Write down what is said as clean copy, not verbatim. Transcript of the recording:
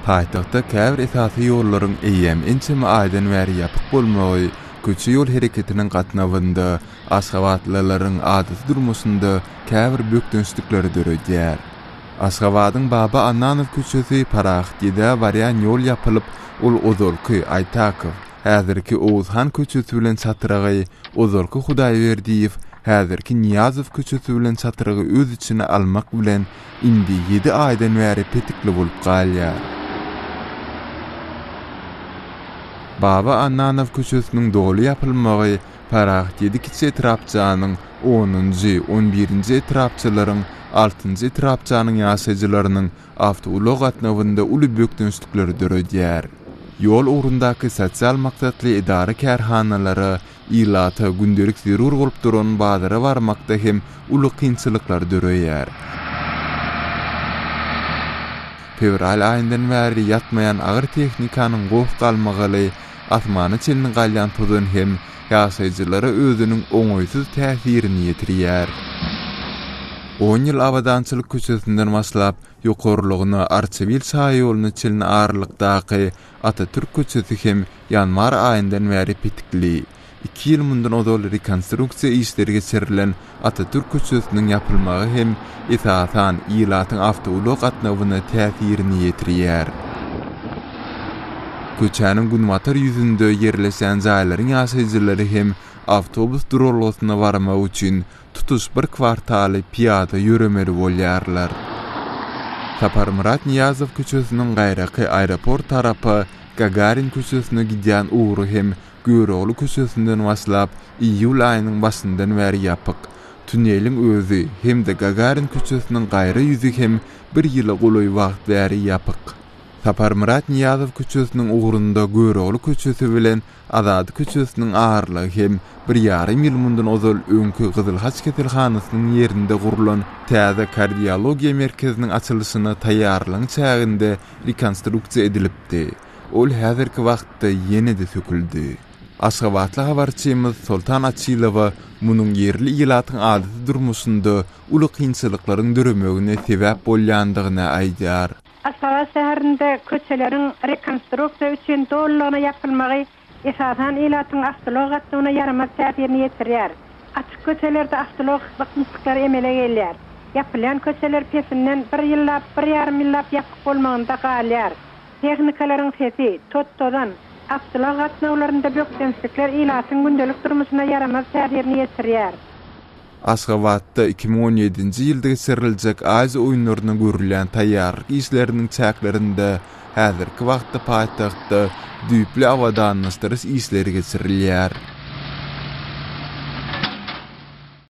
Paýtagda käbir esasy ýollaryň eýem ençeme aýdan bäri ýapyk bolmagy, köçe ýol hereketiniň gatnawynda, Aşgabatlylaryň adaty durmuşynda käbir bökdünçlikleri döredýär. Aşgabatyň Baba Annanow köçesi Paraxtyda barýan ýol ýapylyp, ol Ozolky Aýtakow, häzirki Owuzhan köçesi bilen çatyragy, Ozolky Hudaýberdiýew, häzirki Niýazow köçesi bilen çatyragy öz içine almak bilen indi 7 aýdan bäri petikli bolup galýar. Baba Annanow köçesiniň dolu ýapylmagy Paraxtydy kiçi etrapçanyň 10-njy, 11-nji etrapçylaryň, 6-njy etrapçanyň ýaşaýjylarynyň awtolog gatnawynda uly bökdünçlikleri döredýär. Ýol ugrundaky sosial maksatly idara kärhanalary ilata gündelik zerur bolup duran bazara barmakda hem uly kynçylyklar döreýär. Fevral aýyndan bäri ýatmaýan agyr tehnikanyň gowy galmagy asmany çelini galýan tozun hem ýaşaýjylara özüniň oňoýsuz täsirini ýetirýär. 10 ýyl awadançylyk köçesinden başlap ýokarlygyny Arçebil saýylyny çelini arlykdaky Atatürk köçesi hem ýanwar aýyndan bäri petikli. 2 ýyl mundan ozal rekonstruksiýa işleri geçirilen Atatürk köçesiniň ýapylmagy hem esasan ýylatyň awtolog gatnawyna täsirini ýetirýär. Köçäniň günwatar ýüzünde ýerleşen jaýlaryň ýaşaýjylary hem awtobus durulgysyna barmak üçin tutuş bir kwartaly piýada ýüremeli bolýarlar. Saparmurat Niýazow köçesiniň gaýraky aeroport tarapy Gagarin köçesine gidýän ugru hem Göreoğlu köçesinden başlap iýul aýynyň başyndan bäri ýapyk. Tüneliň özü hem de Gagarin köçesiniň gaýra ýüzi hem bir ýyla golaý wagt bäri ýapyk. Saparmurat Niýazow köçesiniň ugrunda Göreoğlu köçesi bilen Azady köçesiniň aýrlygy hem 1,5 ýyl mundan ozal öňkü Gyzylhaç kesilhanasynyň ýerinde gurulan täze kardiologiýa merkeziniň açylyşyna taýýarlyk çäginde rekonstruksiýa edilipdi. Ol häzirki wagtda ýene-de söküldi. Aşgabatly habarçymyz Sultan Açylowa munyň ýerli ýylatyň adaty durmuşynda uly kynçylyklaryň döremegine sebäp bolýandygyny aýdýar. Aşgabat şäherinde köçeleriň rekonstruksiýa üçin dolanyna ýapylmagy esasan ýylatyň awtolog gatnawyna ýaramaz täsirini ýetirýär. Açyk köçelerde awtolog bakymçyklary emele gelýär. Ýapylan köçeler pesinden 1 ýyllap, 1,5 ýyllap ýapyk bolmagynda galýar. Tehnikalaryň sesi, tottodan, awtolog gatnawlarynda bökdünçlikler ýylatyň gündelik durmuşyna ýaramaz täsirini ýetirýär. Aşgabatda 2017-nji ýylda geçiriljek Aziýa oýunlaryna görülen taýýarlyk işleriniň çäklerinde häzirki wagtda paýtagtda düýpli awadanlaşdyrys işleri geçirilýär.